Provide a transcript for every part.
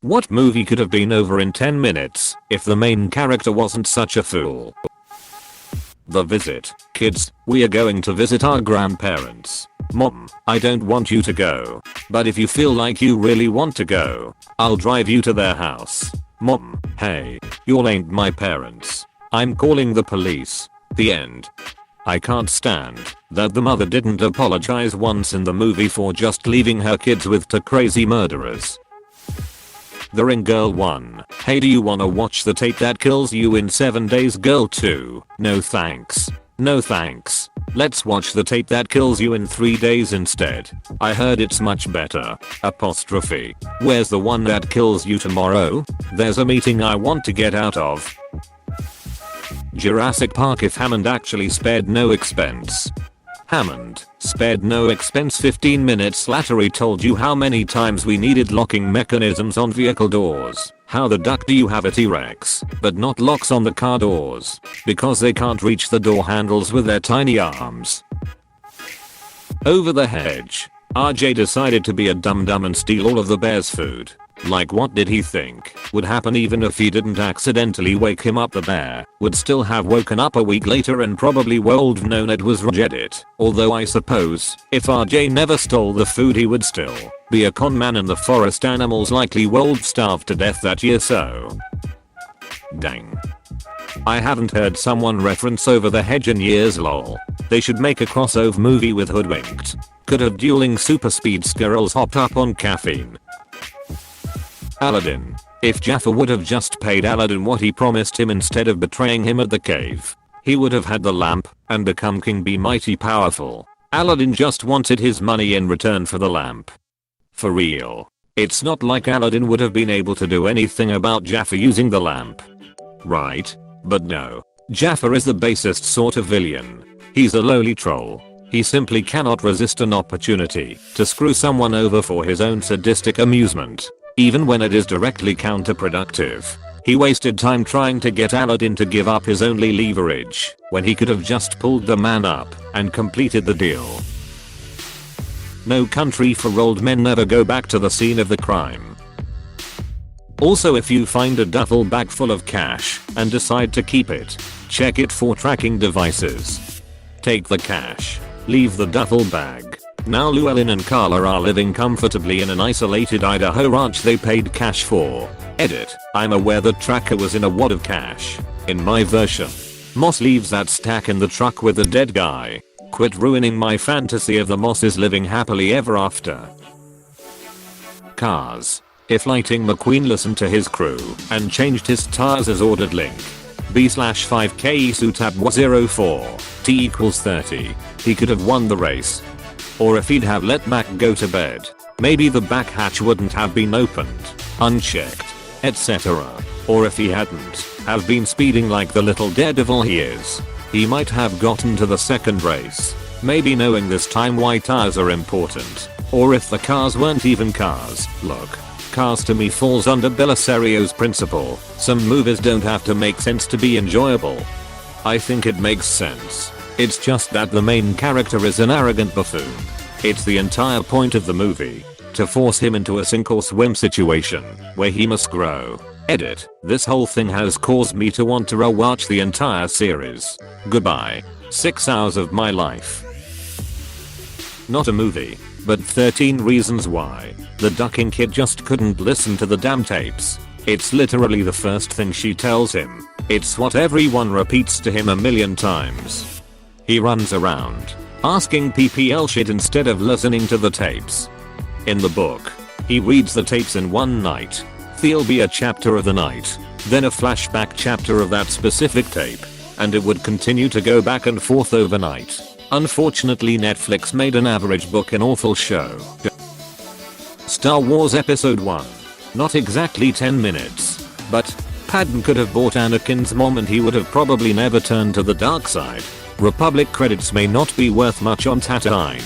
What movie could have been over in 10 minutes if the main character wasn't such a fool? The Visit. Kids, we are going to visit our grandparents. Mom, I don't want you to go. But if you feel like you really want to go, I'll drive you to their house. Mom, hey, y'all ain't my parents. I'm calling the police. The end. I can't stand that the mother didn't apologize once in the movie for just leaving her kids with two crazy murderers. The Ring Girl 1. Hey, do you wanna watch the tape that kills you in 7 days? Girl 2. No thanks. No thanks. Let's watch the tape that kills you in 3 days instead. I heard it's much better. Apostrophe. Where's the one that kills you tomorrow? There's a meeting I want to get out of. Jurassic Park. If Hammond actually spared no expense. Hammond spared no expense. 15 minutes later he told you how many times we needed locking mechanisms on vehicle doors. How the duck do you have a T-Rex but not locks on the car doors? Because they can't reach the door handles with their tiny arms. Over the hedge. RJ decided to be a dum-dum and steal all of the bear's food. Like, what did he think would happen even if he didn't accidentally wake him up? The bear would still have woken up a week later and probably would known it was AskReddit. Although I suppose if RJ never stole the food he would still be a con man, and the forest animals likely would starve to death that year, so dang. I haven't heard someone reference Over the Hedge in years, lol. They should make a crossover movie with Hoodwinked. Could have dueling super speed squirrels hopped up on caffeine. Aladdin. If Jafar would have just paid Aladdin what he promised him instead of betraying him at the cave, he would have had the lamp and become king, be mighty powerful. Aladdin just wanted his money in return for the lamp. For real. It's not like Aladdin would have been able to do anything about Jafar using the lamp. Right? But no. Jafar is the basest sort of villain. He's a lowly troll. He simply cannot resist an opportunity to screw someone over for his own sadistic amusement. Even when it is directly counterproductive. He wasted time trying to get Aladdin to give up his only leverage, when he could have just pulled the man up and completed the deal. No Country for Old Men. Never go back to the scene of the crime. Also, if you find a duffel bag full of cash and decide to keep it, check it for tracking devices. Take the cash. Leave the duffel bag. Now Llewellyn and Carla are living comfortably in an isolated Idaho ranch they paid cash for. Edit. I'm aware that Tracker was in a wad of cash. In my version, Moss leaves that stack in the truck with the dead guy. Quit ruining my fantasy of the Mosses living happily ever after. Cars. If Lightning McQueen listened to his crew and changed his tires as ordered, link B/5K Sutab 04 T equals 30, he could have won the race. Or if he'd have let Mac go to bed, maybe the back hatch wouldn't have been opened, unchecked, etc. Or if he hadn't have been speeding like the little daredevil he is, he might have gotten to the second race, maybe knowing this time why tires are important. Or if the cars weren't even cars. Look, Cars to me falls under Belisario's principle. Some movies don't have to make sense to be enjoyable. I think it makes sense. It's just that the main character is an arrogant buffoon. It's the entire point of the movie, to force him into a sink or swim situation, where he must grow. Edit. This whole thing has caused me to want to rewatch the entire series. Goodbye. 6 hours of my life. Not a movie, but 13 reasons why the ducking kid just couldn't listen to the damn tapes. It's literally the first thing she tells him. It's what everyone repeats to him a million times. He runs around asking PPL shit instead of listening to the tapes. In the book, he reads the tapes in one night. There'll be a chapter of the night, then a flashback chapter of that specific tape, and it would continue to go back and forth overnight. Unfortunately, Netflix made an average book an awful show. Star Wars Episode 1. Not exactly 10 minutes, but Padme could have bought Anakin's mom and he would have probably never turned to the dark side. Republic credits may not be worth much on Tatooine,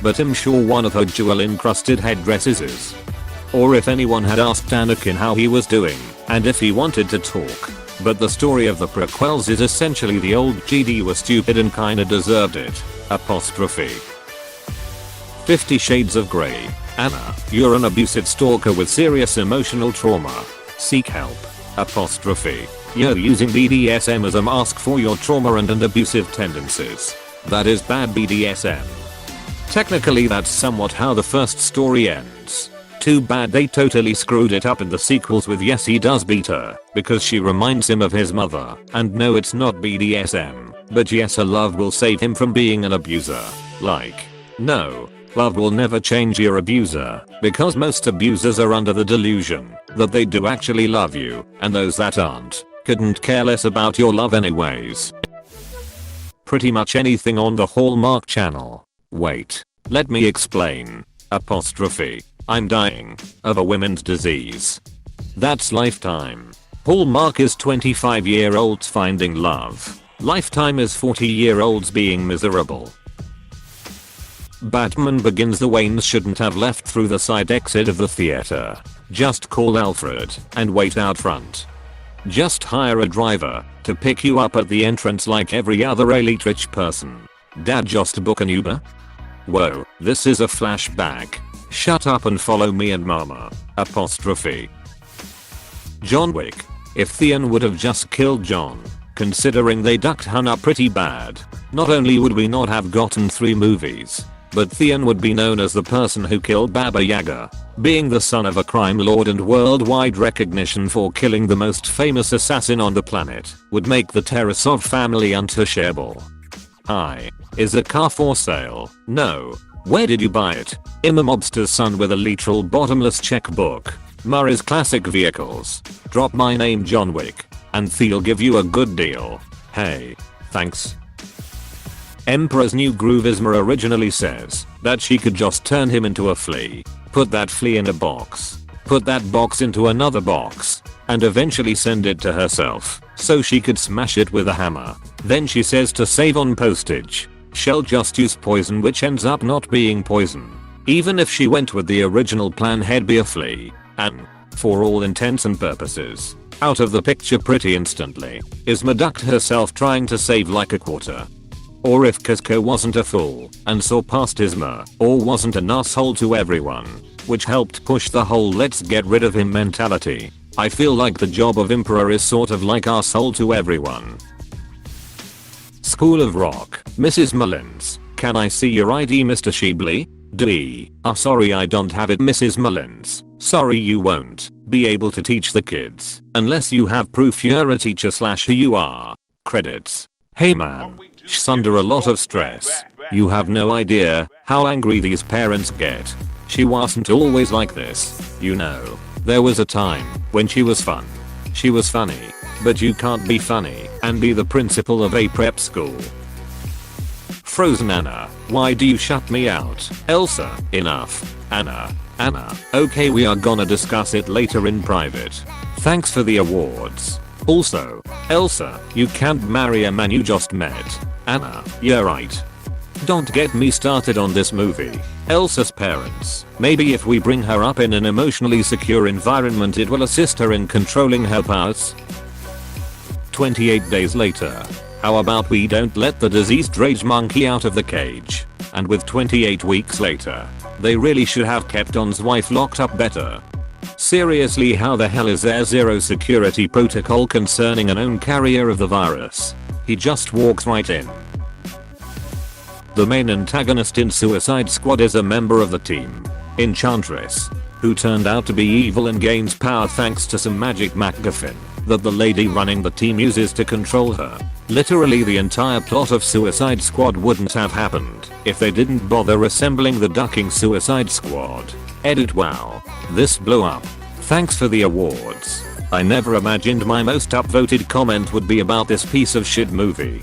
but I'm sure one of her jewel-encrusted headdresses is. Or if anyone had asked Anakin how he was doing, and if he wanted to talk. But the story of the prequels is essentially the old GD was stupid and kinda deserved it. Apostrophe. 50 Shades of Grey. Anna, you're an abusive stalker with serious emotional trauma. Seek help. Apostrophe. You're using BDSM as a mask for your trauma and abusive tendencies. That is bad BDSM. Technically that's somewhat how the first story ends. Too bad they totally screwed it up in the sequels with yes he does beat her because she reminds him of his mother, and no it's not BDSM, but yes her love will save him from being an abuser. Like, no. Love will never change your abuser, because most abusers are under the delusion that they do actually love you, and those that aren't couldn't care less about your love anyways. Pretty much anything on the Hallmark channel. Wait, let me explain. Apostrophe. I'm dying of a women's disease. That's Lifetime. Hallmark is 25-year-olds finding love. Lifetime is 40-year-olds being miserable. Batman Begins. The Waynes shouldn't have left through the side exit of the theater. Just call Alfred and wait out front. Just hire a driver to pick you up at the entrance like every other elite rich person. Dad, just book an Uber? Whoa, this is a flashback. Shut up and follow me and mama. Apostrophe. John Wick. If Theon would have just killed John, considering they ducked Hannah pretty bad, not only would we not have gotten 3 movies, but Theon would be known as the person who killed Baba Yaga. Being the son of a crime lord and worldwide recognition for killing the most famous assassin on the planet would make the Tarasov family untouchable. Hi. Is the car for sale? No. Where did you buy it? I'm a mobster's son with a literal bottomless checkbook. Murray's Classic Vehicles. Drop my name John Wick, and they'll give you a good deal. Hey. Thanks. Emperor's New Groove. Isma originally says that she could just turn him into a flea, put that flea in a box, put that box into another box, and eventually send it to herself so she could smash it with a hammer. Then she says to save on postage, she'll just use poison, which ends up not being poison. Even if she went with the original plan, he'd be a flea, and, for all intents and purposes, out of the picture pretty instantly. Isma ducked herself trying to save like a quarter. Or if Cusco wasn't a fool and saw past Isma, or wasn't an asshole to everyone, which helped push the whole let's get rid of him mentality. I feel like the job of Emperor is sort of like asshole to everyone. School of Rock. Mrs. Mullins, can I see your ID, Mr. Sheebley? D. Sorry I don't have it, Mrs. Mullins. Sorry, you won't be able to teach the kids unless you have proof you're a teacher / who you are. Credits. Hey man, she's under a lot of stress. You have no idea how angry these parents get. She wasn't always like this, you know. There was a time when she was fun. She was funny, but you can't be funny and be the principal of a prep school. Frozen Anna, why do you shut me out? Elsa, enough. Anna, okay, we are gonna discuss it later in private. Thanks for the awards. Also, Elsa, you can't marry a man you just met. Anna, you're right. Don't get me started on this movie. Elsa's parents. Maybe if we bring her up in an emotionally secure environment it will assist her in controlling her powers. 28 days later. How about we don't let the diseased rage monkey out of the cage? And with 28 weeks later, they really should have kept Don's wife locked up better. Seriously, how the hell is there zero security protocol concerning a known carrier of the virus? He just walks right in. The main antagonist in Suicide Squad is a member of the team, Enchantress, who turned out to be evil and gains power thanks to some magic MacGuffin that the lady running the team uses to control her. Literally the entire plot of Suicide Squad wouldn't have happened if they didn't bother assembling the ducking Suicide Squad. Edit. Wow, this blew up. Thanks for the awards. I never imagined my most upvoted comment would be about this piece of shit movie.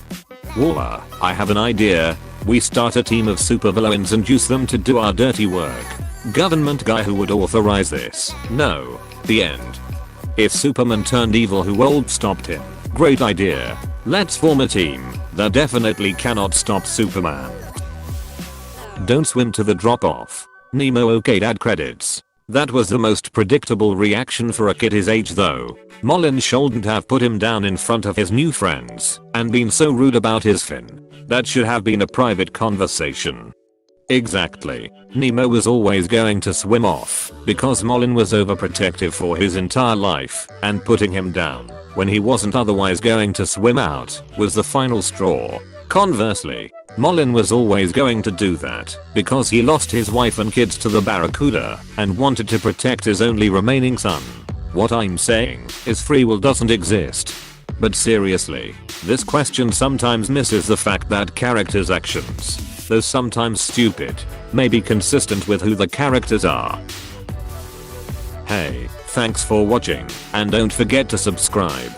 Voila, I have an idea. We start a team of supervillains and use them to do our dirty work. Government guy, who would authorize this? No. The end. If Superman turned evil, who would stopped him? Great idea. Let's form a team that definitely cannot stop Superman. Don't swim to the drop off. Nemo. Okay, dad credits. That was the most predictable reaction for a kid his age though. Mullins shouldn't have put him down in front of his new friends and been so rude about his fin. That should have been a private conversation. Exactly. Nemo was always going to swim off because Molin was overprotective for his entire life, and putting him down when he wasn't otherwise going to swim out was the final straw. Conversely, Molin was always going to do that because he lost his wife and kids to the barracuda and wanted to protect his only remaining son. What I'm saying is free will doesn't exist. But seriously, this question sometimes misses the fact that characters' actions, though sometimes stupid, may be consistent with who the characters are. Hey, thanks for watching, and don't forget to subscribe.